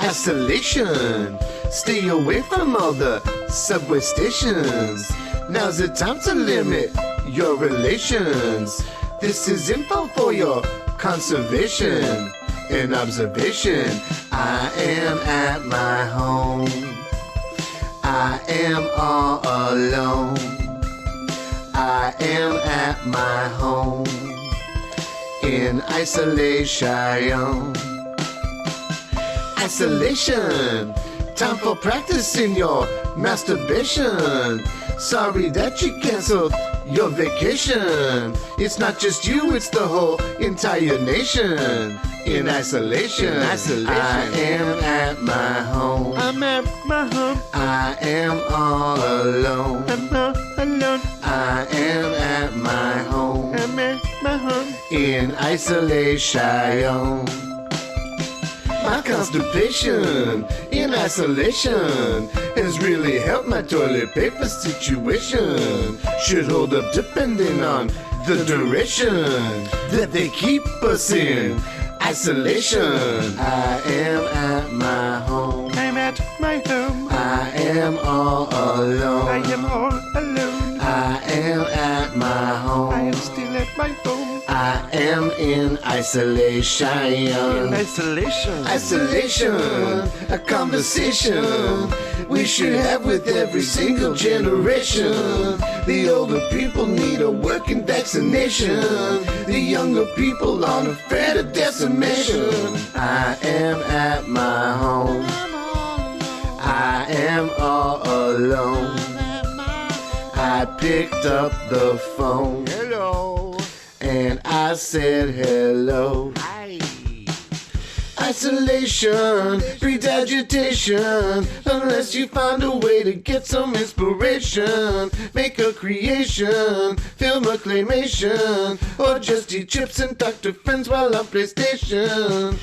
isolation. Stay away from all the subway stations. Now's the time to limit your relations. This is info for your conservation and observation. I am at my home. I am all alone. I am at my home in isolation. Isolation. Time for practicing your masturbation. Sorry that you canceled your vacation. It's not just you, it's the whole entire nation. In isolation. I am at my home. I'm at my home. I am all alone. I'm all alone. I am at my home. I'm at my home. In isolation. My constipation in isolation has really helped my toilet paper situation. Should hold up depending on the duration that they keep us in isolation. I am at my home. I'm at my home. I am all alone. I am all alone. I am at my home. I am still at my home. I am in isolation. In isolation. Isolation, a conversation we should have with every single generation. The older people need a working vaccination. The younger people on a threat of decimation. I am at my home. I am all alone. I picked up the phone. Hello. And I said hello. Hi. Isolation breeds agitation. Unless you find a way to get some inspiration. Make a creation, film a claymation, or just eat chips and talk to friends while on PlayStation.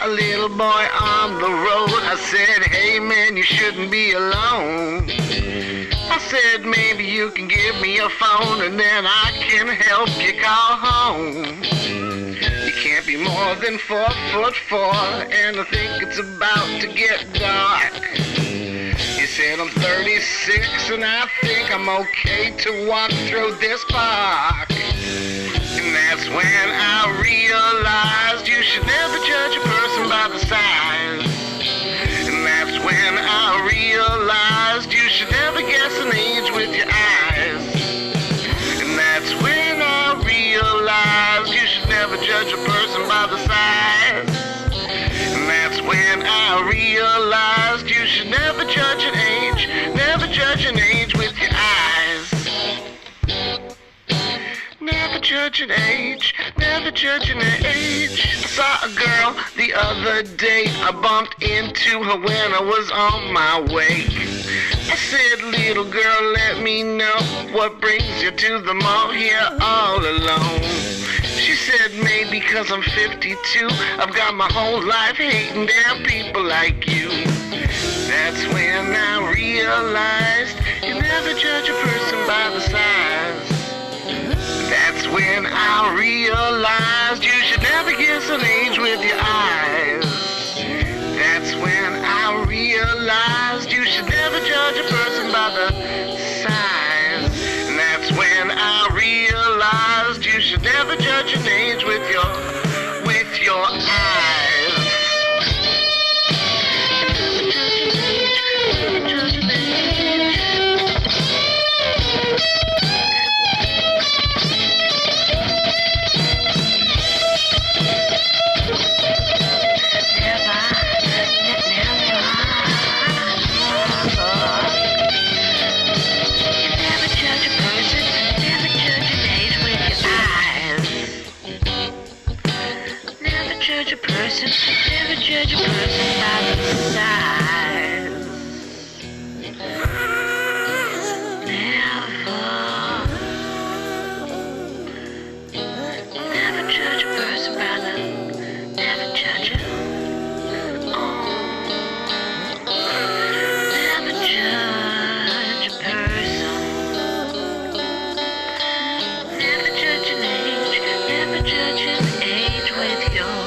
A little boy on the road. I said, hey man, you shouldn't be alone. I said, maybe you can give me your phone and then I can help you call home. You can't be more than 4'4", and I think it's about to get dark. He said, I'm 36 and I think I'm okay to walk through this park. And that's when I realized you should never judge a person by the size. And that's when I realized you should never guess an age with your eyes. And that's when I realized you should never judge a person by the size. And that's when I realized you should never judge an age, never judge an age with your eyes. Never judge an age, never judge an age. I saw a girl the other day. I bumped into her when I was on my way. I said, little girl, let me know what brings you to the mall here all alone. She said, maybe 'cause I'm 52. I've got my whole life hating damn people like you. That's when I realized you never judge a person by the size. That's when I realized you should never guess an age with your eyes. That's when I realized you should never judge a person by the size. And that's when I realized you should never judge an age with your eyes. Never judge an age, never judge an age. Never judge a person by the size. judge a person, brother. Never judge him. Never judge a person. Never judge an age. Never judge an age with your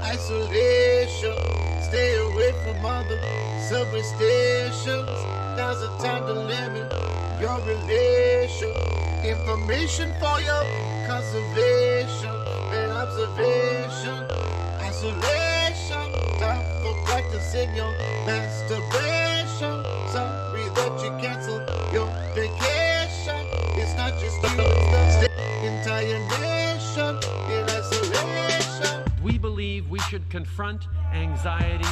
Isolation, stay away from other subway stations. Now's the time to limit your relation. Information for your conservation and observation. Isolation, time for practicing your masturbation. Sorry that you canceled your vacation. It's not just you, it's the entire nation in isolation. We believe we should confront anxiety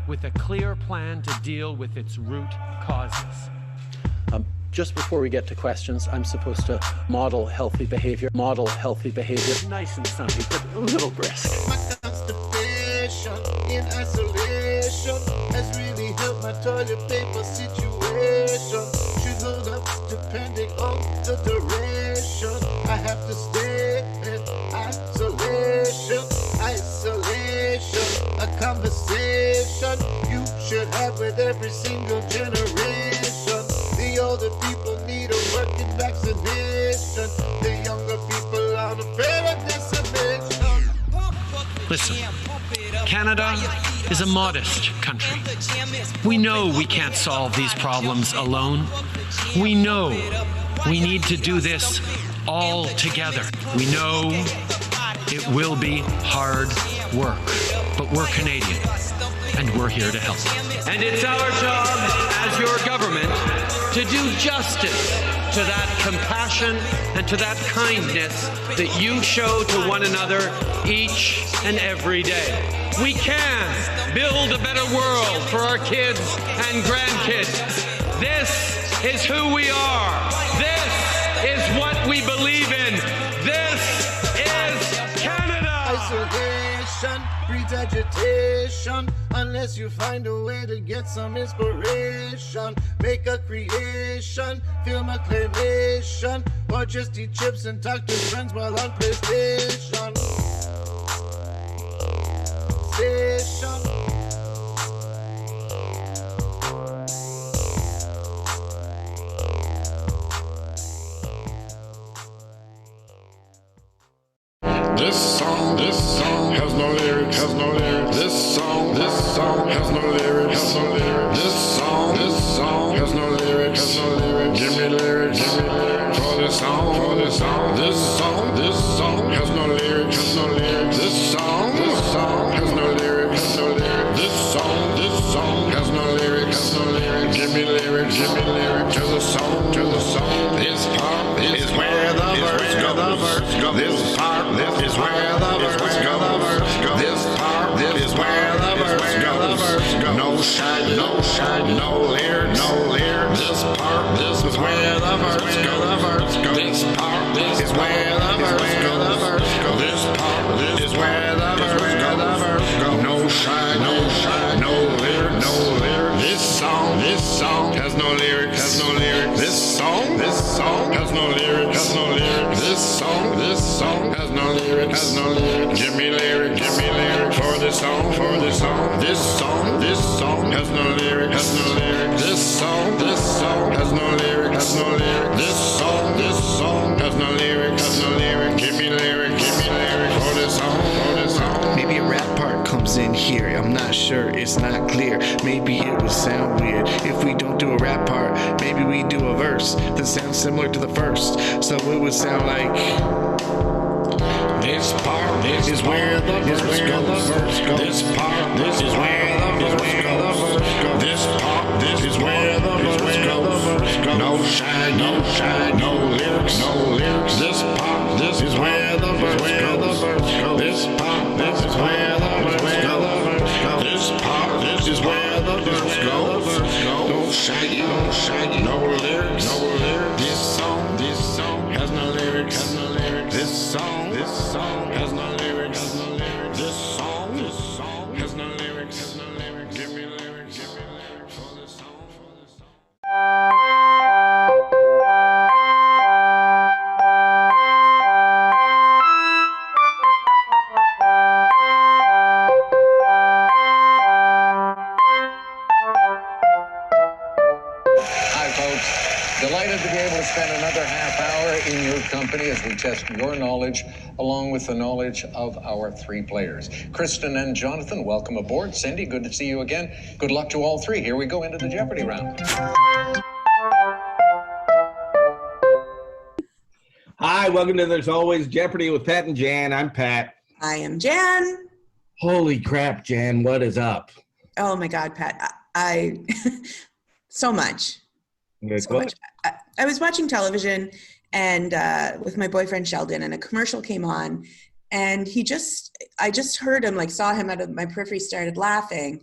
with a clear plan to deal with its root causes. Just before we get to questions, I'm supposed to model healthy behavior. Nice and sunny, but a little brisk. My constipation in isolation has really helped my toilet paper situation. Should hold up depending on the duration. I have to stay in isolation. Isolation, a conversation you should have with every single generation. The older people need a working vaccination. The younger people are afraid of dissemination. Listen, Canada is a modest country. We know we can't solve these problems alone. We know we need to do this all together. We know it will be hard work, but we're Canadian, and we're here to help. And it's our job as your government to do justice to that compassion and to that kindness that you show to one another each and every day. We can build a better world for our kids and grandkids. This is who we are. This is what we believe in. This is Canada. Isolation breeds agitation unless you find a way to get some inspiration. Make a creation, film a claymation, or just eat chips and talk to friends while on PlayStation. Station. This song has no lyrics, This song has no lyrics, This song has no lyrics, Give me lyrics, for this song, This song has no lyrics, This song has no lyrics, This song has no lyrics, Give me lyrics, to the song, This part is where the verse goes, This part is where the verse goes, This part is where the verse goes, no shine, no lyrics, This part is where the verse goes, This part is where the verse goes, This part is where the verse goes, no shine, no lyrics, This song has no lyrics, This song has no lyrics, This song has no lyrics, Give me lyrics, for this song, This song has no lyrics, This song has no lyrics, This song has no lyrics, Give me lyrics, for this song, Maybe a rap part comes in here, I'm not sure, it's not clear. Maybe it would sound weird if we don't do a rap part. Maybe we do a verse that sounds similar to the first, so it would sound like this part is where the verse goes, This part is where the verse goes, This part is where the verse goes, no shine, no lyrics, This part is where the verse goes, This part is where the verse goes, This part is where the verse goes, no shaggy, no lyrics, This song has no lyrics, This song has no lyrics, This song has no lyrics. delighted to be able to spend another half hour in your company as we test your knowledge along with the knowledge of our three players. Kristen and Jonathan, welcome aboard. Cindy, good to see you again. Good luck to all three. Here we go into the Jeopardy round. Hi, welcome to There's Always Jeopardy with Pat and Jan. I'm Pat. I am Jan. Holy crap, Jan, what is up? Oh my God, Pat. I so much. So much. I was watching television and with my boyfriend Sheldon, and a commercial came on, and I just heard him, like saw him out of my periphery, started laughing.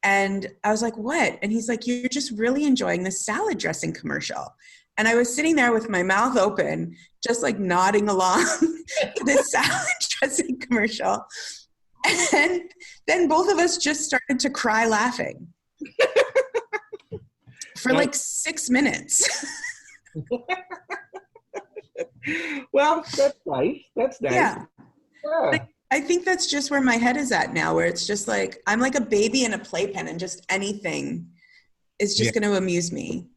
And I was like, what? And he's like, you're just really enjoying this salad dressing commercial. And I was sitting there with my mouth open, just like nodding along to this salad dressing commercial. And then both of us just started to cry laughing for like 6 minutes. Well, that's nice. That's nice. Yeah. Yeah. I think that's just where my head is at now, where it's just like, I'm like a baby in a playpen, and just anything is just going to amuse me.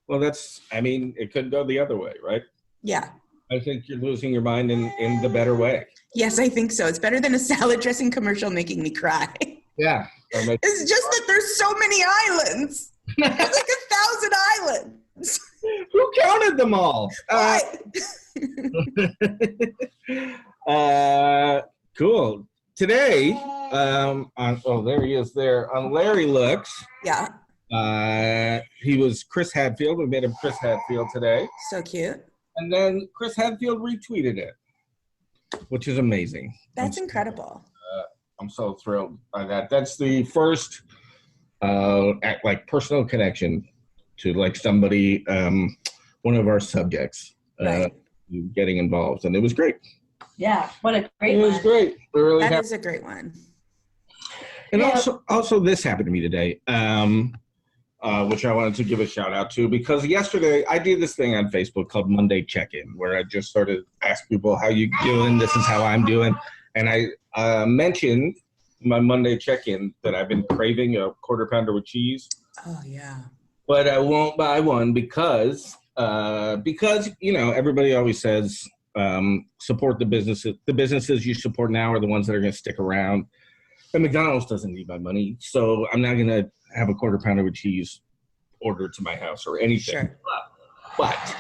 Well, it could go the other way, right? Yeah. I think you're losing your mind in the better way. Yes, I think so. It's better than a salad dressing commercial making me cry. Yeah. It's just that there's so many islands. There's like 1,000 islands. Who counted them all? Cool. Today, there he is there. On Larry Looks. Yeah. He was Chris Hadfield. We made him Chris Hadfield today. So cute. And then Chris Hadfield retweeted it, which is amazing. That's incredible. I'm so thrilled by that. That's the first personal connection to like somebody, one of our subjects getting involved, and it was great. Yeah, what a great one. It was great. Really that is a great one. And also this happened to me today, which I wanted to give a shout out to, because yesterday I did this thing on Facebook called Monday Check-In, where I just sort of ask people, how you doing? This is how I'm doing. And I mentioned my Monday Check-In that I've been craving a quarter pounder with cheese. Oh, yeah. But I won't buy one because everybody always says, support the businesses. The businesses you support now are the ones that are going to stick around. And McDonald's doesn't need my money, so I'm not going to have a quarter pounder with cheese ordered to my house or anything. Sure. But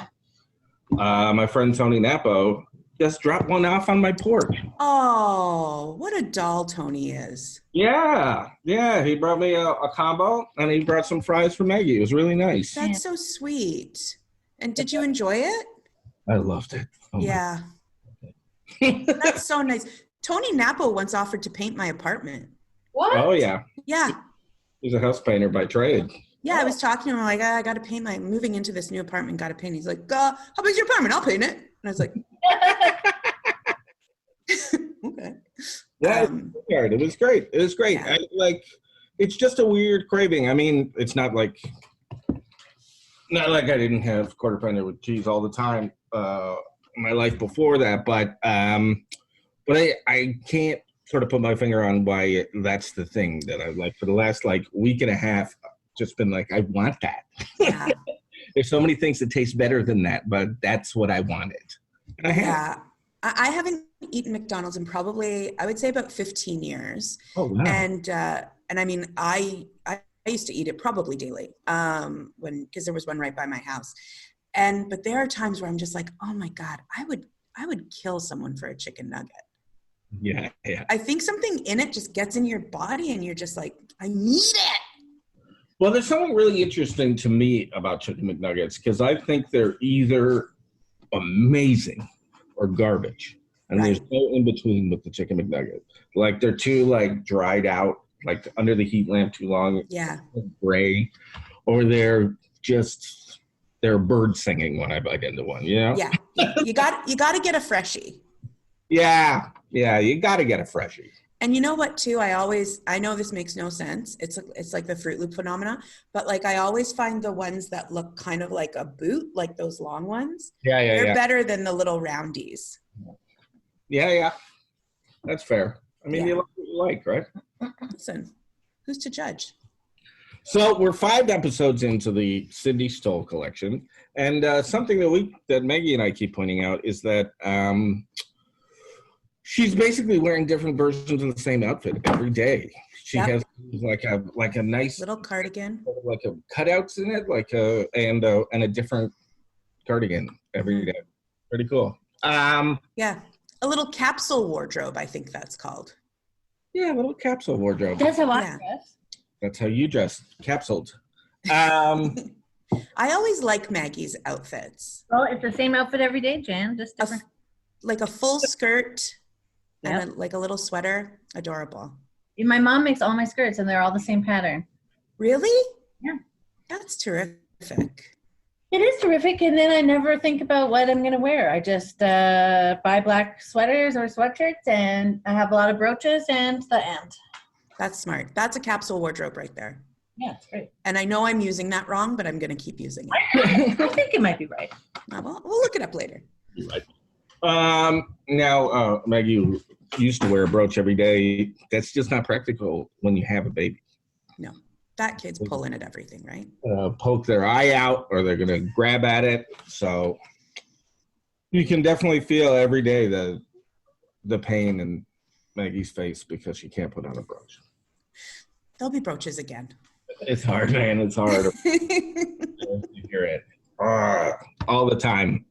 my friend Tony Napo just dropped one off on my porch. Oh, what a doll Tony is. Yeah. He brought me a combo, and he brought some fries for Maggie. It was really nice. That's so sweet. And did you enjoy it? I loved it. Oh yeah. That's so nice. Tony Napo once offered to paint my apartment. What? Oh, yeah. Yeah. He's a house painter by trade. Yeah, I was talking to him, like, I got to paint moving into this new apartment, got to paint. He's like, how big's your apartment? I'll paint it. And I was like, okay. Yeah, it was great. It was great. Yeah. It's just a weird craving. I mean, it's not like I didn't have quarter pounder with cheese all the time in my life before that, but I can't sort of put my finger on why that's the thing that I like. For the last week and a half, just been like, I want that. Yeah. There's so many things that taste better than that, but that's what I wanted. And I have. Yeah. I haven't eaten McDonald's in probably, I would say, about 15 years. Oh, wow. And I mean, I used to eat it probably daily because there was one right by my house. But there are times where I'm just like, oh my God, I would kill someone for a chicken nugget. Yeah. I think something in it just gets in your body and you're just like, I need it. Well, there's something really interesting to me about chicken McNuggets, because I think they're either amazing or garbage. And there's no in between with the chicken McNugget. Like, they're too dried out, under the heat lamp too long. Yeah. Gray. Or they're bird singing when I bite into one, you know? Yeah. You got to get a freshie. Yeah, you got to get a freshie. And you know what, too? I know this makes no sense. It's like the Fruit Loop phenomena, but I always find the ones that look kind of like a boot, like those long ones. Yeah. They're better than the little roundies. Yeah. That's fair. I mean, you like what you like, right? Listen, who's to judge? So we're 5 episodes into the Cindy Stoll collection, and something that Maggie and I keep pointing out is that she's basically wearing different versions of the same outfit every day. She has like a nice little cardigan, like a cutouts in it, and a different cardigan every day. Pretty cool. Yeah, a little capsule wardrobe, I think that's called. Yeah, a little capsule wardrobe. That's how I dress. That's how you dress, capsuled. I always like Maggie's outfits. Well, it's the same outfit every day, Jan, just different. Like a full skirt and like a little sweater. Adorable. My mom makes all my skirts and they're all the same pattern. Really? Yeah. That's terrific. It is terrific, and then I never think about what I'm going to wear. I just buy black sweaters or sweatshirts, and I have a lot of brooches, and the end. That's smart. That's a capsule wardrobe right there. Yeah, it's great. And I know I'm using that wrong, but I'm going to keep using it. I think it might be right. Well, we'll look it up later. Right. Now, Maggie used to wear a brooch every day. That's just not practical when you have a baby. No. That kid's pulling at everything, right? Poke their eye out, or they're going to grab at it. So you can definitely feel every day the pain in Maggie's face because she can't put on a brooch. There'll be brooches again. It's hard, man. It's hard. You hear it all the time.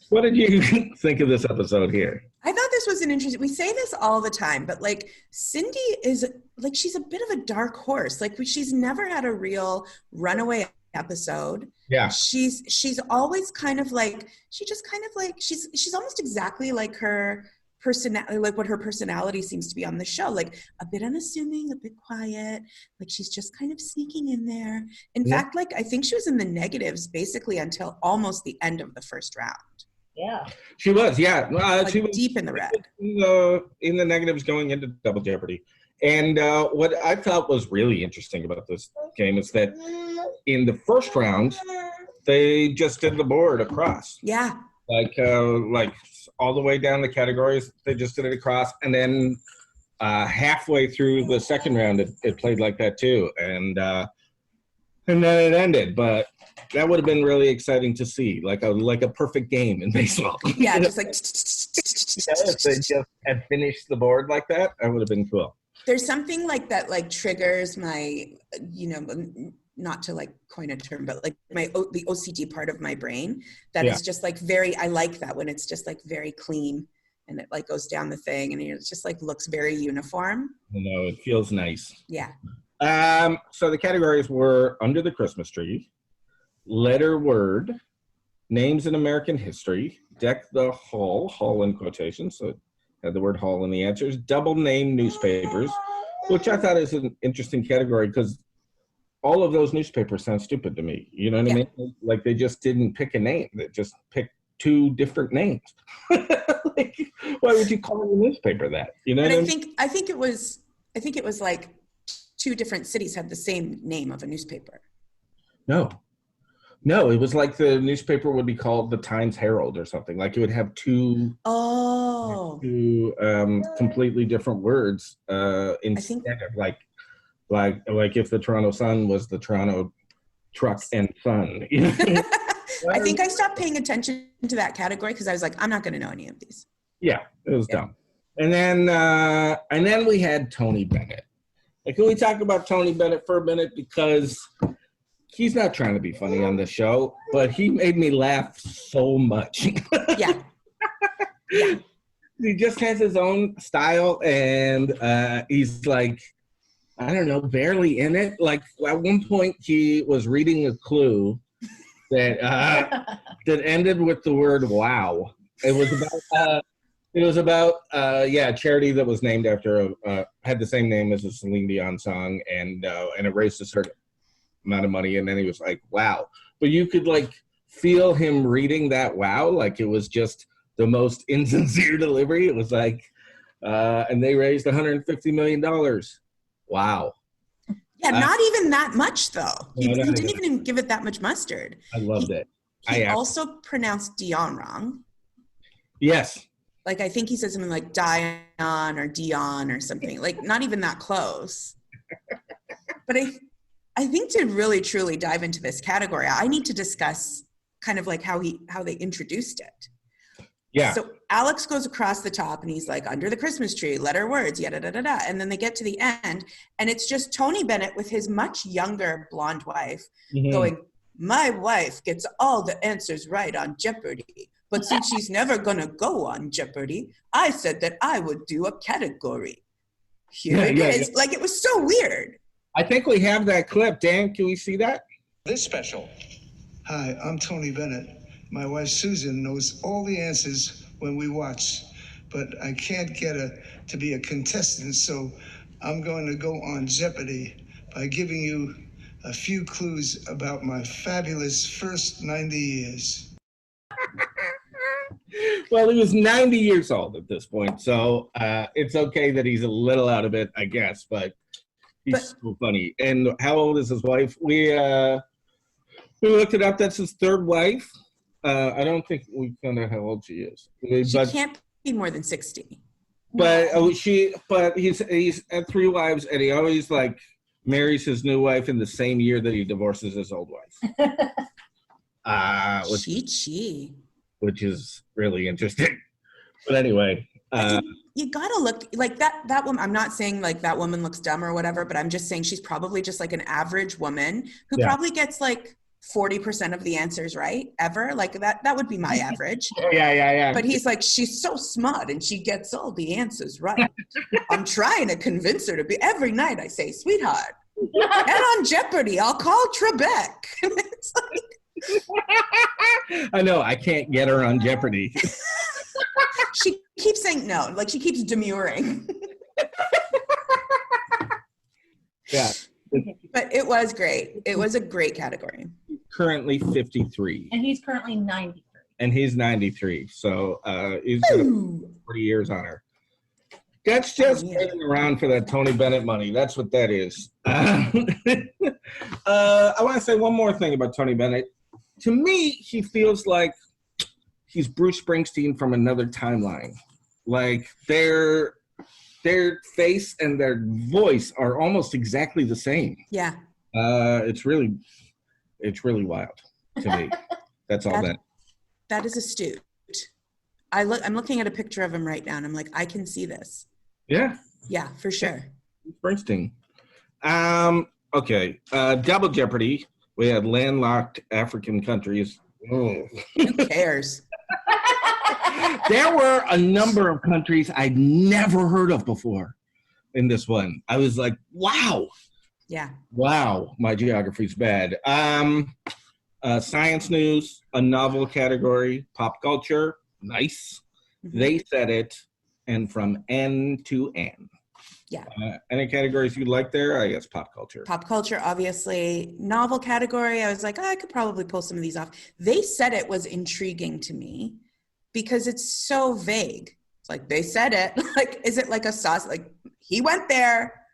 What did you think of this episode here? I thought this was an interesting, we say this all the time, but like Cindy is like, she's a bit of a dark horse. Like she's never had a real runaway episode. Yeah. She's always kind of like, she's almost exactly like her personality, like what her personality seems to be on the show, like a bit unassuming, a bit quiet, like she's just kind of sneaking in there. In fact, like I think she was in the negatives basically until almost the end of the first round. Yeah. She was, yeah. She was deep in the red. In the negatives going into Double Jeopardy. And what I thought was really interesting about this game is that in the first round, they just did the board across. Yeah. Like all the way down the categories, they just did it across. And then halfway through the second round, it played like that too. And then it ended. But that would have been really exciting to see, like a perfect game in baseball. Yeah, just like. If they just had finished the board like that, that would have been cool. There's something like that, like triggers my, not to like coin a term, but like the OCD part of my brain that is just like I like that when it's just like very clean and it like goes down the thing and it just like looks very uniform. It feels nice. Yeah. So the categories were Under the Christmas Tree, Letter Word, Names in American History, Deck the Hall in quotations, so it had the word hall in the answers, Double Name Newspapers, which I thought is an interesting category because all of those newspapers sound stupid to me. You know what I mean? Like they just didn't pick a name. They just picked 2 different names. Like, why would you call a newspaper that? You know but what I mean? I think it was like 2 different cities had the same name of a newspaper. No, it was like the newspaper would be called the Times Herald or something. Like it would have two completely different words instead of like if the Toronto Sun was the Toronto Truck and Sun. I think I stopped paying attention to that category because I was like, I'm not going to know any of these. Yeah, it was dumb. And then we had Tony Bennett. Like, can we talk about Tony Bennett for a minute? Because he's not trying to be funny on this show, but he made me laugh so much. Yeah. He just has his own style, and he's like, I don't know, barely in it. Like, at one point, he was reading a clue that that ended with the word "wow." It was about a charity that was named after had the same name as a Celine Dion song, and it raised a certain amount of money, and then he was like, "Wow!" But you could like feel him reading that "wow," like it was just the most insincere delivery. It was like, and they raised $150 million. Wow. Yeah, not even that much though. He didn't even give it that much mustard. I loved it. He also pronounced Dion wrong. Yes. Like, I think he said something like Dion or Dion or something. Like, not even that close. But I think to really truly dive into this category, I need to discuss kind of like how they introduced it. Yeah. So Alex goes across the top and he's like, under the Christmas tree, letter words, yada, da, da, da. And then they get to the end and it's just Tony Bennett with his much younger blonde wife going, my wife gets all the answers right on Jeopardy. But since she's never gonna go on Jeopardy, I said that I would do a category. Here it is. Yeah. Like, it was so weird. I think we have that clip. Dan, can we see that? This special. Hi, I'm Tony Bennett. My wife Susan knows all the answers when we watch, but I can't get her to be a contestant, so I'm going to go on Jeopardy by giving you a few clues about my fabulous first 90 years. Well, he was 90 years old at this point, so it's okay that he's a little out of it, I guess, but he's so funny. And how old is his wife? We looked it up. That's his third wife. I don't think we found out how old she is. She can't be more than 60. But he's had 3 wives, and he always like marries his new wife in the same year that he divorces his old wife. Which is really interesting. But anyway, you gotta look like that woman. I'm not saying like that woman looks dumb or whatever, but I'm just saying she's probably just like an average woman who probably gets like 40% of the answers right ever. Like that would be my average. Yeah. But he's like, she's so smart and she gets all the answers right. I'm trying to convince her to be. Every night I say, sweetheart, and on Jeopardy, I'll call Trebek. It's like, I know, I can't get her on Jeopardy. She keeps saying no, like she keeps demurring. Yeah. But it was great. It was a great category. Currently 53. And he's currently 93. And he's 93. So he's got 40 years on her. That's just waiting around for that Tony Bennett money. That's what that is. I want to say one more thing about Tony Bennett. To me, he feels like he's Bruce Springsteen from another timeline. Like their face and their voice are almost exactly the same. Yeah. It's really wild to me. That's all that. That is astute. I'm looking at a picture of him right now and I'm like, I can see this. Yeah. Yeah, for sure. Springsteen. Okay. Double Jeopardy. We had landlocked African countries. Who cares? There were a number of countries I'd never heard of before in this one. I was like, wow. Yeah. Wow, my geography's bad. Science news, a novel category, pop culture, nice. Mm-hmm. They said it, and from N to N. Yeah. Any categories you'd like there? I guess pop culture. Pop culture, obviously. Novel category, I was like, I could probably pull some of these off. They said it was intriguing to me because it's so vague. It's like, they said it. Like, is it like a sauce? Like, he went there.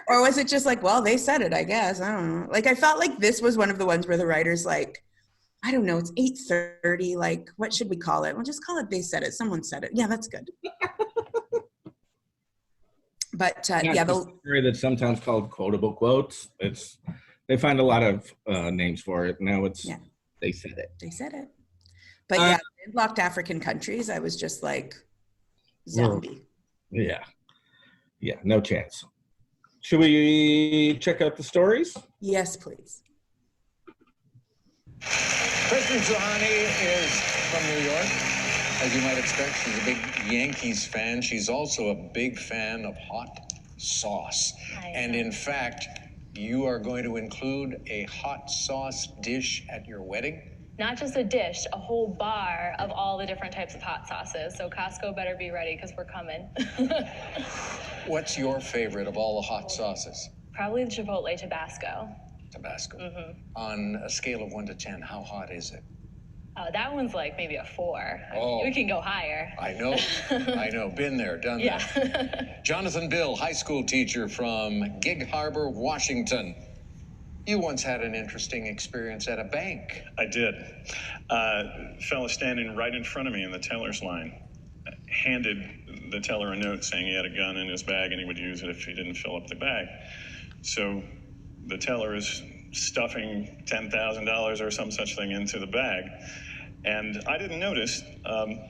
Or was it just like, well, they said it, I guess. I don't know. Like, I felt like this was one of the ones where the writer's like, I don't know, it's 8:30. Like, what should we call it? We'll just call it They Said It. Someone said it. Yeah, that's good. But the story that's sometimes called quotable quotes. They find a lot of names for it. Now it's They Said It. They said it. But landlocked African countries, I was just like, zombie. Yeah, no chance. Should we check out the stories? Yes, please. Kristen Juhani is from New York. As you might expect, she's a big Yankees fan. She's also a big fan of hot sauce. And in fact, you are going to include a hot sauce dish at your wedding? Not just a dish, a whole bar of all the different types of hot sauces. So Costco better be ready because we're coming. What's your favorite of all the hot sauces? Probably the Chipotle Tabasco. Tabasco. Mm-hmm. On a scale of 1 to 10, how hot is it? That one's like maybe a 4. Oh, we can go higher. I know. Been there, done that. Jonathan Bill, high school teacher from Gig Harbor, Washington. You once had an interesting experience at a bank. I did. Fella standing right in front of me in the teller's line handed the teller a note saying he had a gun in his bag and he would use it if he didn't fill up the bag. So the teller is stuffing $10,000 or some such thing into the bag. And I didn't notice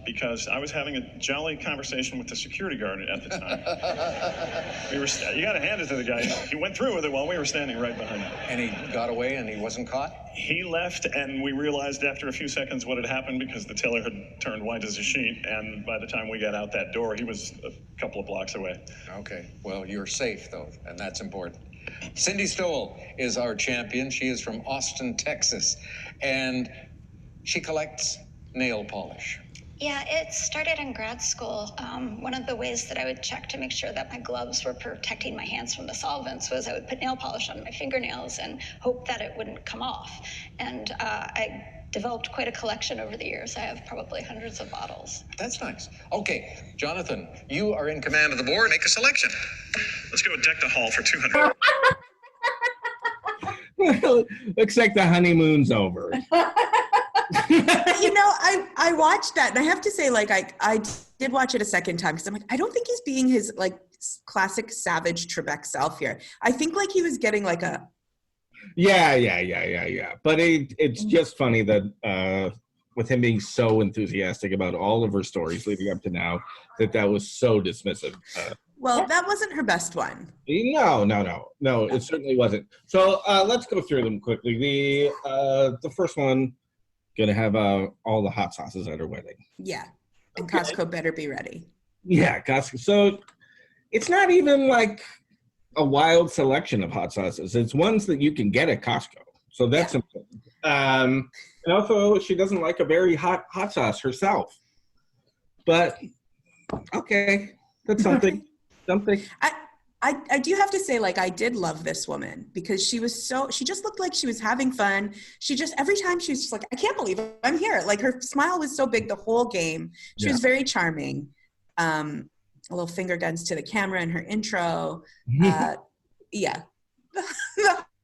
because I was having a jolly conversation with the security guard at the time. You got to hand it to the guy. He went through with it while we were standing right behind him. And he got away and he wasn't caught? He left, and we realized after a few seconds what had happened because the teller had turned white as a sheet. And by the time we got out that door, he was a couple of blocks away. Okay. Well, you're safe, though, and that's important. Cindy Stoll is our champion. She is from Austin, Texas. And she collects nail polish. Yeah, it started in grad school. One of the ways that I would check to make sure that my gloves were protecting my hands from the solvents was I would put nail polish on my fingernails and hope that it wouldn't come off. And I developed quite a collection over the years. I have probably hundreds of bottles. That's nice. Okay, Jonathan, you are in command of the board. Make a selection. Let's go deck the hall for 200. Looks like the honeymoon's over. You know, I watched that, and I have to say, like, I did watch it a second time because I'm like, I don't think he's being his like classic savage Trebek self here. I think like he was getting like a yeah. But it's just funny that with him being so enthusiastic about all of her stories leading up to now, that was so dismissive. Well, that wasn't her best one. No, it certainly wasn't. So let's go through them quickly. The first one. Gonna have all the hot sauces at her wedding. Yeah, and Costco better be ready. Yeah, Costco. So it's not even like a wild selection of hot sauces. It's ones that you can get at Costco. So that's important. And also, she doesn't like a very hot sauce herself. But okay, that's something. I do have to say, like, I did love this woman because she just looked like she was having fun. Every time she was just like, I can't believe I'm here. Like, her smile was so big the whole game. She was very charming. A little finger guns to the camera in her intro. Yeah. The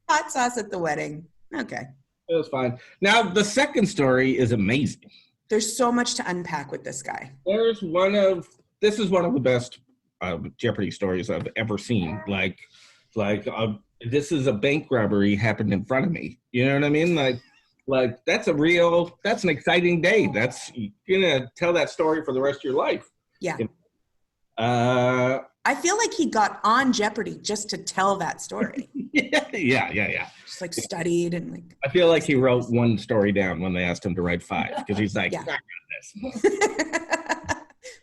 hot sauce at the wedding. Okay. It was fine. Now, the second story is amazing. There's so much to unpack with this guy. This is one of the best Jeopardy stories I've ever seen. This is a bank robbery happened in front of me. You know what I mean? Like that's an exciting day. You're gonna tell that story for the rest of your life. Yeah. I feel like he got on Jeopardy just to tell that story. Yeah. Just like studied and like. I feel like he wrote one story down when they asked him to write 5 because he's like, I got this.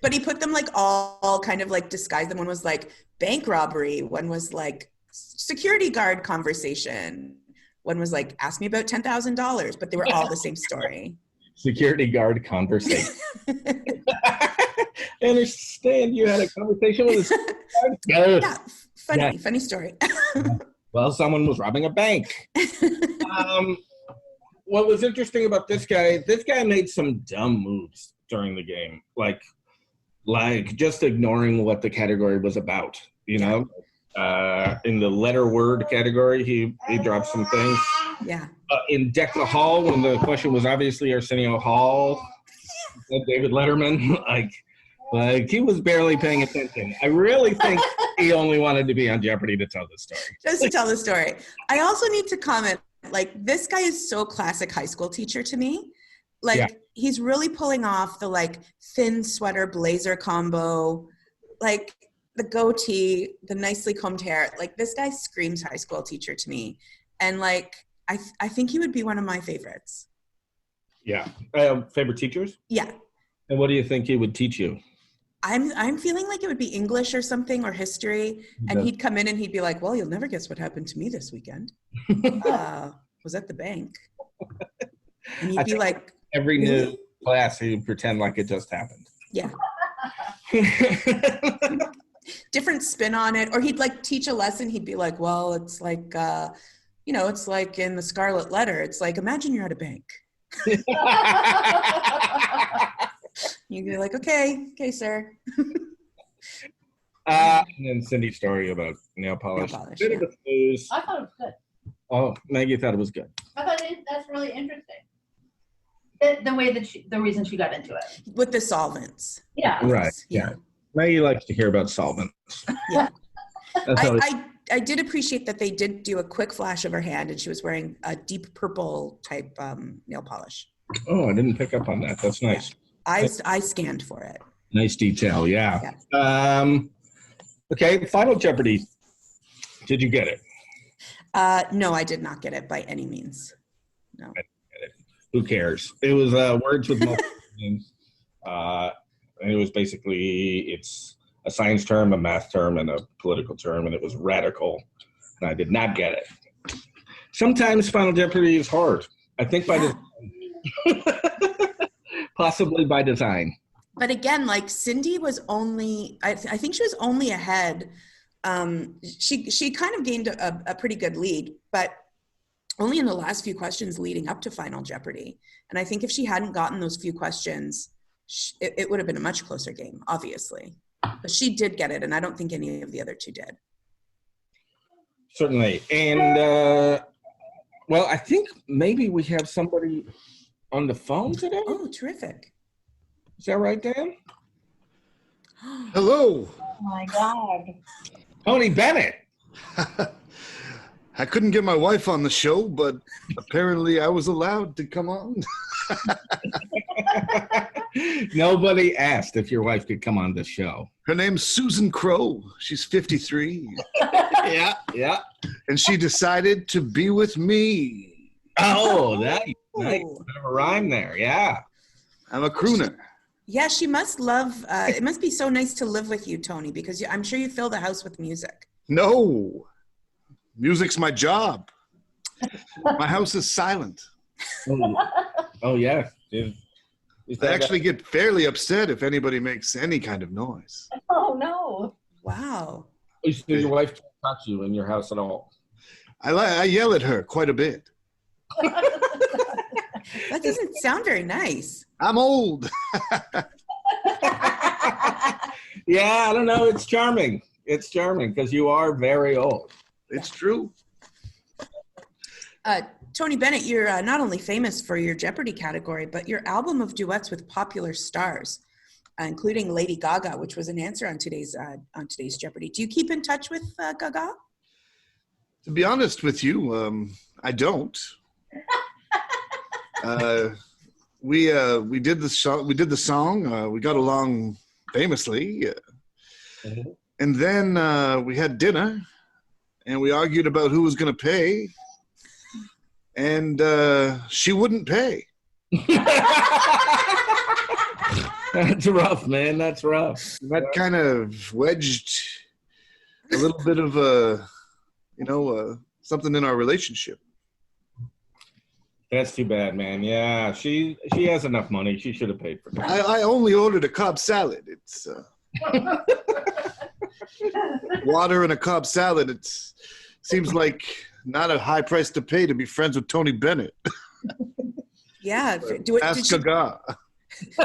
But he put them like all kind of like disguised. One was like bank robbery. One was like security guard conversation. One was like, ask me about $10,000, but they were all the same story. Security guard conversation. I understand you had a conversation with a security guard. Yeah, funny story. Well, someone was robbing a bank. What was interesting about this guy made some dumb moves during the game. Like just ignoring what the category was about, you know? In the letter word category, he dropped some things. Yeah. In Deck the Hall, when the question was obviously Arsenio Hall, David Letterman, like he was barely paying attention. I really think he only wanted to be on Jeopardy to tell this story. Just to tell the story. I also need to comment, like, this guy is so classic high school teacher to me. Like, he's really pulling off the, like, thin sweater blazer combo, like, the goatee, the nicely combed hair. Like, this guy screams high school teacher to me. And, like, I think he would be one of my favorites. Yeah. Favorite teachers? Yeah. And what do you think he would teach you? I'm feeling like it would be English or something, or history. And he'd come in and he'd be like, well, you'll never guess what happened to me this weekend. Was at the bank. And he'd be like, every new class, he'd pretend like it just happened. Yeah. Different spin on it. Or he'd like teach a lesson. He'd be like, well, it's like, it's like in the Scarlet Letter. It's like, imagine you're at a bank. You'd be like, okay, sir. And then Cindy's story about nail polish. I thought it was good. Oh, Maggie thought it was good. I thought that's really interesting. The way that the reason she got into it. With the solvents. Yeah. Right. Yeah. Maggie likes to hear about solvents. Yeah. I did appreciate that they did do a quick flash of her hand, and she was wearing a deep purple type nail polish. Oh, I didn't pick up on that. That's nice. Yeah. I scanned for it. Nice detail, yeah. Okay, Final Jeopardy. Did you get it? No, I did not get it by any means. No. I didn't get it. Who cares? It was words with multiple meanings. And it was basically, it's a science term, a math term, and a political term, and it was radical. And I did not get it. Sometimes Final Jeopardy is hard. I think by design. Possibly by design. But again, like Cindy was only, I think she was only ahead. She kind of gained a pretty good lead, but only in the last few questions leading up to Final Jeopardy. And I think if she hadn't gotten those few questions, it would have been a much closer game, obviously. But she did get it, and I don't think any of the other two did. Certainly. And, well, I think maybe we have somebody on the phone today. Oh, terrific. Is that right, Dan? Hello. Oh, my God. Tony Bennett. I couldn't get my wife on the show, but apparently I was allowed to come on. Nobody asked if your wife could come on the show. Her name's Susan Crow. She's 53. Yeah. And she decided to be with me. Oh, nice. Bit of a rhyme there, yeah. I'm a crooner. Yeah, she must love, it must be so nice to live with you, Tony, because I'm sure you fill the house with music. No. Music's my job. My house is silent. Oh yeah. I actually get fairly upset if anybody makes any kind of noise. Oh, no. Wow. So your wife can't touch you in your house at all? I yell at her quite a bit. That doesn't sound very nice. I'm old. Yeah, I don't know. It's charming. It's charming because you are very old. It's true. Tony Bennett, you're not only famous for your Jeopardy category, but your album of duets with popular stars, including Lady Gaga, which was an answer on today's Jeopardy. Do you keep in touch with Gaga? To be honest with you, I don't. We did the song. We did the song. We got along famously, and then we had dinner, and we argued about who was going to pay. And she wouldn't pay. That's rough, man. That's rough. That kind of wedged a little bit of something in our relationship. That's too bad, man. Yeah, she has enough money. She should have paid for that. I only ordered a Cobb salad. It's water and a Cobb salad. It seems like not a high price to pay to be friends with Tony Bennett. Yeah. Ask Gaga.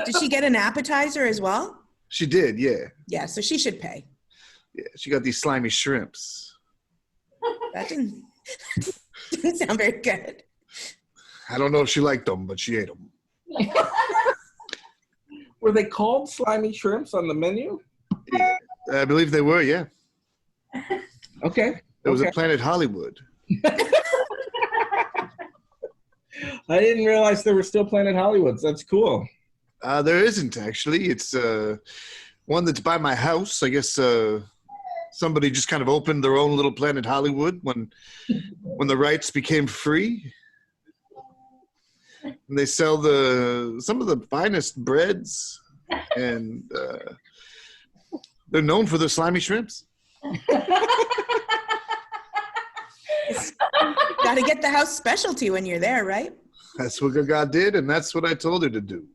Did she get an appetizer as well? She did, yeah. Yeah, so she should pay. Yeah, she got these slimy shrimps. That didn't sound very good. I don't know if she liked them, but she ate them. Were they called slimy shrimps on the menu? Yeah, I believe they were, yeah. Okay. It was at Planet Hollywood. I didn't realize there were still Planet Hollywoods. That's cool. There isn't, actually. It's one that's by my house. I guess somebody just kind of opened their own little Planet Hollywood when the rights became free. And they sell some of the finest breads, and they're known for their slimy shrimps. Got to get the house specialty when you're there, right? That's what Gaga did, and that's what I told her to do.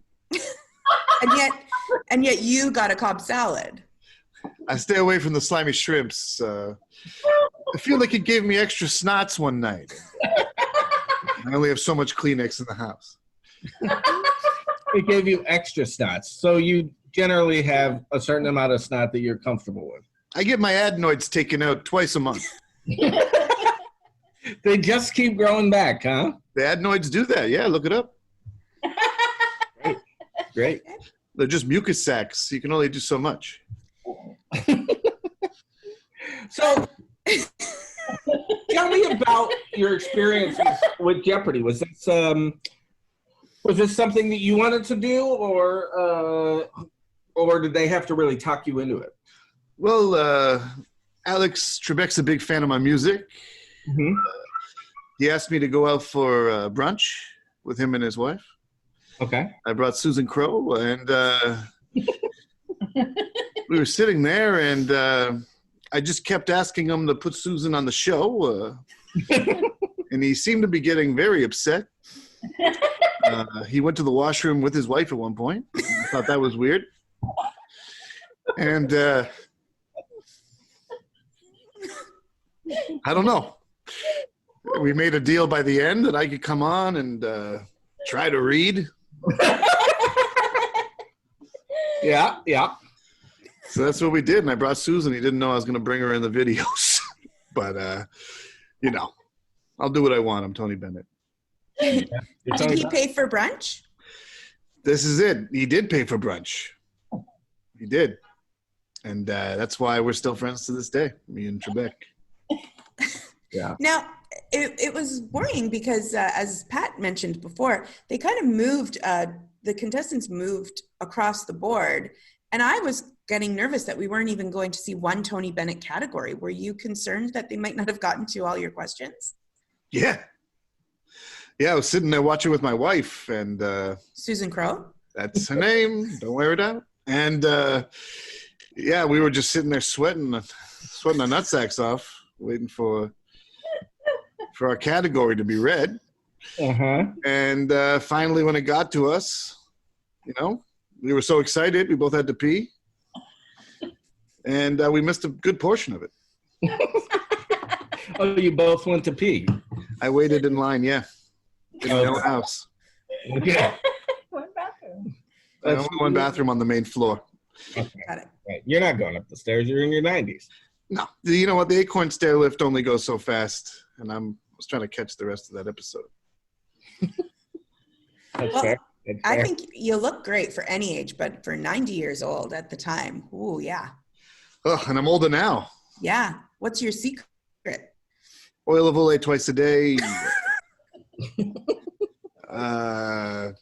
and yet you got a Cobb salad. I stay away from the slimy shrimps. I feel like it gave me extra snots one night. I only have so much Kleenex in the house. It gave you extra snots. So you generally have a certain amount of snot that you're comfortable with. I get my adenoids taken out twice a month. They just keep growing back, huh? The adenoids do that. Yeah, look it up. Great. They're just mucus sacs. You can only do so much. So me about your experience with Jeopardy. Was this something that you wanted to do, or did they have to really talk you into it? Well, Alex Trebek's a big fan of my music. Mm-hmm. He asked me to go out for brunch with him and his wife. Okay. I brought Susan Crowe, and we were sitting there, and I just kept asking him to put Susan on the show, and he seemed to be getting very upset. He went to the washroom with his wife at one point. I thought that was weird. And I don't know. We made a deal by the end that I could come on and try to read. Yeah. So that's what we did, and I brought Susan. He didn't know I was going to bring her in the videos. But, I'll do what I want. I'm Tony Bennett. Did he pay for brunch? This is it. He did pay for brunch. He did. And that's why we're still friends to this day, me and Trebek. Yeah. Now, it was worrying because, as Pat mentioned before, they kind of moved, the contestants moved across the board. And I was getting nervous that we weren't even going to see one Tony Bennett category. Were you concerned that they might not have gotten to all your questions? Yeah. Yeah, I was sitting there watching with my wife, and Susan Crowe? That's her name. Don't wear it out. And we were just sitting there sweating our nutsacks off, waiting for our category to be read. Uh-huh. And finally, when it got to us, we were so excited. We both had to pee. And we missed a good portion of it. Oh, you both went to pee? I waited in line, yeah. In my own house. Yeah. One bathroom. Only one bathroom on the main floor. Okay. Right. You're not going up the stairs. You're in your 90s. No. You know what? The Acorn stair lift only goes so fast. And I was trying to catch the rest of that episode. That's fair. I think you look great for any age, but for 90 years old at the time, ooh, yeah. Oh, and I'm older now. Yeah. What's your secret? Oil of Olay twice a day. I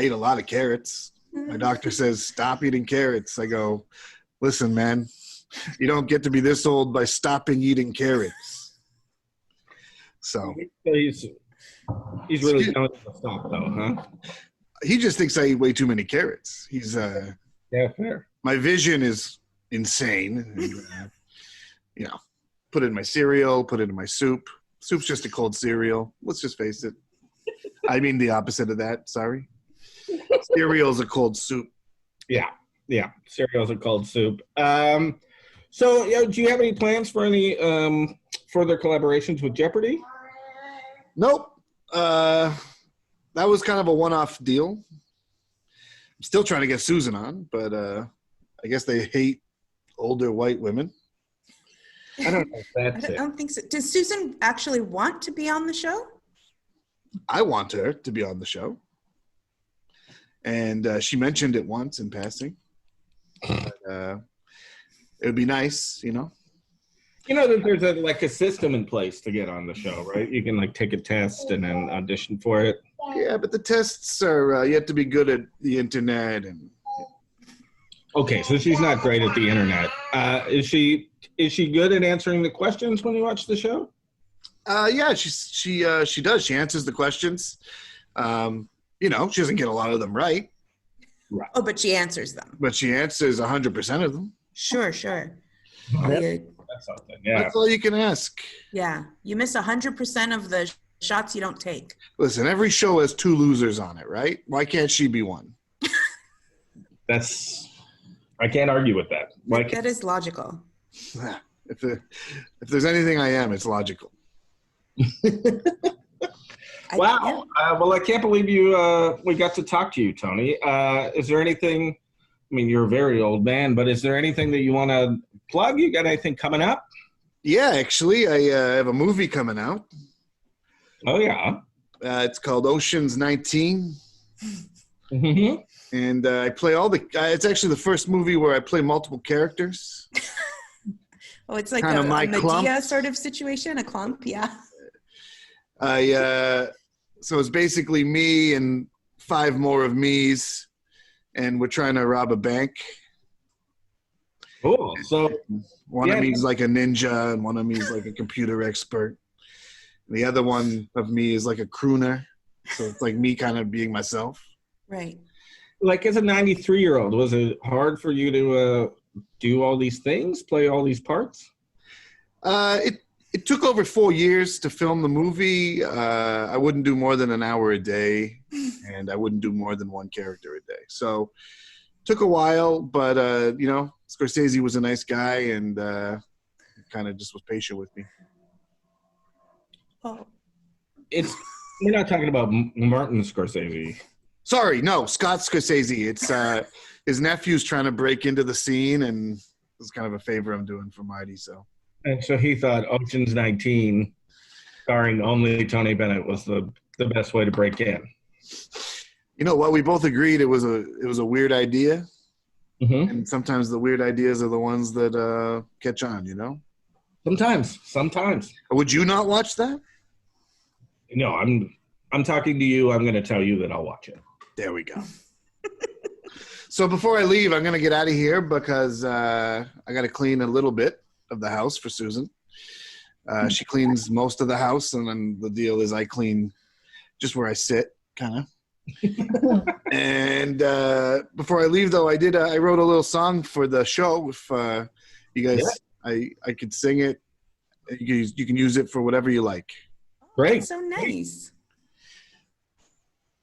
eat a lot of carrots. My doctor says, stop eating carrots. I go, listen, man, you don't get to be this old by stopping eating carrots. So he's really telling you to stop, though, huh? He just thinks I eat way too many carrots. He's yeah, fair. My vision is insane. And, put it in my cereal, put it in my soup. Soup's just a cold cereal. Let's just face it. I mean the opposite of that. Sorry. Cereal's a cold soup. Yeah. Cereal's a cold soup. So, do you have any plans for any further collaborations with Jeopardy? Nope. That was kind of a one-off deal. I'm still trying to get Susan on, but I guess they hate older white women. I don't know if that's I don't think so. Does Susan actually want to be on the show? I want her to be on the show. And she mentioned it once in passing. But, it would be nice, You know that there's a system in place to get on the show, right? You can take a test and then audition for it. Yeah, but the tests are you have to be good at the internet and. Okay, so she's not great at the internet. Is she good at answering the questions when you watch the show? Yeah, she does. She answers the questions. She doesn't get a lot of them right. Right. Oh, but she answers them. But she answers 100% of them. Sure. That's something. Yeah. That's all you can ask. Yeah, you miss 100% of the shots you don't take. Listen, every show has two losers on it, right? Why can't she be one? I can't argue with that. That is logical. If there's anything I am, it's logical. Wow. Well, I can't believe we got to talk to you, Tony. Is there anything, you're a very old man, but is there anything that you want to plug? You got anything coming up? Yeah, actually, I have a movie coming out. Oh, yeah. It's called Ocean's 19. Mm-hmm. And I play it's actually the first movie where I play multiple characters. Oh, it's like Kinda a my Medea clump. sort of situation, a clump, yeah. So it's basically me and 5 more of me's, and we're trying to rob a bank. Cool. So one of me's like a ninja, and one of me's like a computer expert. And the other one of me is like a crooner. So it's like me kind of being myself. Right. Like as a 93-year-old, was it hard for you to do all these things, play all these parts? It took over 4 years to film the movie. I wouldn't do more than an hour a day, and I wouldn't do more than one character a day. So it took a while, but Scorsese was a nice guy, and kind of just was patient with me. Oh. We're not talking about Martin Scorsese. Sorry, no, Scott Scorsese. It's his nephew's trying to break into the scene, and it's kind of a favor I'm doing for Marty. So. And so he thought Ocean's 19, starring only Tony Bennett, was the best way to break in. You know what? We both agreed it was a weird idea, and sometimes the weird ideas are the ones that catch on. You know. Sometimes. Would you not watch that? No, I'm talking to you. I'm going to tell you that I'll watch it. There we go. So before I leave, I'm going to get out of here because I got to clean a little bit of the house for Susan. She cleans most of the house, and then the deal is I clean just where I sit, kind of. And before I leave, though, I wrote a little song for the show. If you guys, I could sing it. You can use it for whatever you like. Great. That's so nice.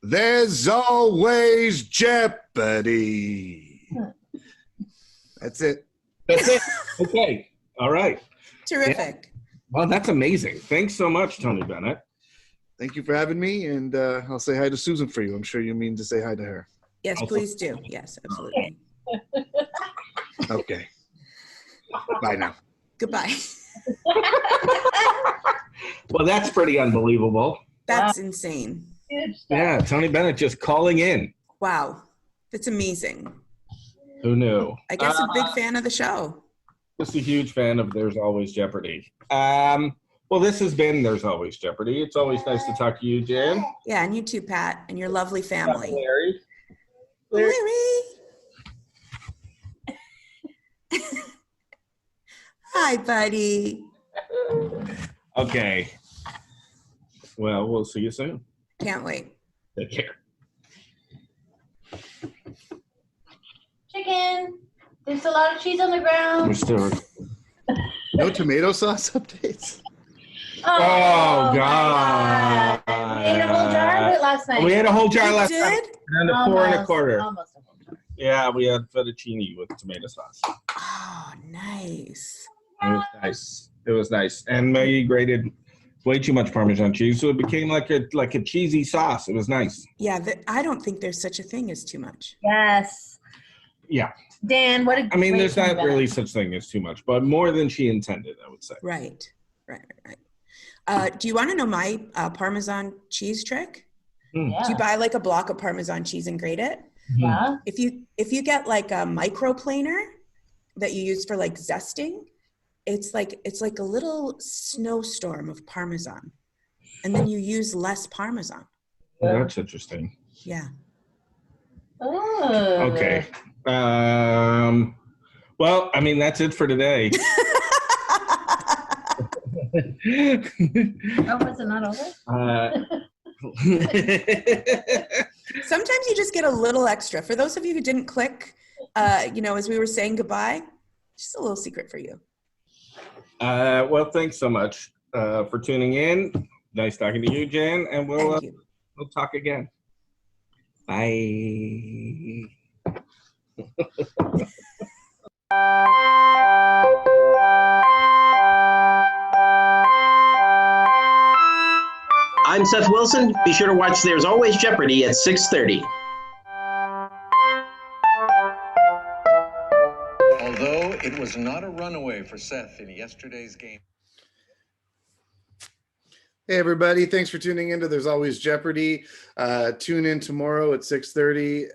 There's always Jeopardy. That's it. Okay. All right. Terrific. Yeah. Well, that's amazing. Thanks so much, Tony Bennett. Thank you for having me, and I'll say hi to Susan for you. I'm sure you mean to say hi to her. Yes, please do. Yes, absolutely. Okay. Bye now. Goodbye. Well, that's pretty unbelievable. That's insane. Yeah, Tony Bennett just calling in. Wow. That's amazing. Who knew? I guess a big fan of the show. Just a huge fan of There's Always Jeopardy. Well, this has been There's Always Jeopardy. It's always nice to talk to you, Jan. Yeah, and you too, Pat, and your lovely family. Larry. Hi, buddy. Okay. Well, we'll see you soon. Can't wait. Take care. Chicken. There's a lot of cheese on the ground. We're still. No tomato sauce updates. Oh, God. We ate a whole jar of it last night. We had a whole jar last did? night. And a 4 and a quarter. Almost a whole jar. Yeah, we had fettuccine with tomato sauce. Oh, nice. It was nice. It was nice. And Maggie grated way too much Parmesan cheese, so it became like a cheesy sauce. It was nice. Yeah, I don't think there's such a thing as too much. Yes. Yeah. Dan, what a I mean, great there's not feedback. really such thing as too much, but more than she intended, I would say. Right. Do you want to know my Parmesan cheese trick? Yeah. Do you buy like a block of Parmesan cheese and grate it? Yeah. If you get like a microplaner that you use for like zesting, it's like a little snowstorm of Parmesan, and then you use less Parmesan. Oh, that's interesting. Yeah. Oh. Okay. Well, I mean, that's it for today. Oh, was it not over? Sometimes you just get a little extra. For those of you who didn't click, as we were saying goodbye, just a little secret for you. Well, thanks so much for tuning in. Nice talking to you, Jan, and we'll talk again. Bye. I'm Seth Wilson. Be sure to watch There's Always Jeopardy at 6:30. Although it was not a runaway for Seth in yesterday's game. Hey everybody, thanks for tuning into There's Always Jeopardy. Tune in tomorrow at 6:30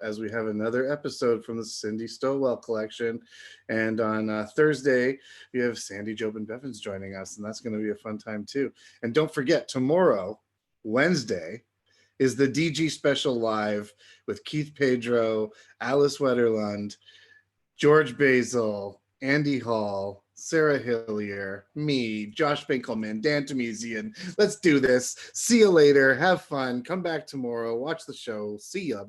as we have another episode from the Cindy Stowell collection. And on Thursday, we have Sandy Jobin Bevins joining us, and that's going to be a fun time too. And don't forget, tomorrow, Wednesday, is the DG Special Live with Keith Pedro, Alice Wetterlund, George Basil, Andy Hall, Sarah Hillier, me, Josh Binkelman, Dan Tamizian. Let's do this. See you later. Have fun. Come back tomorrow. Watch the show. See ya.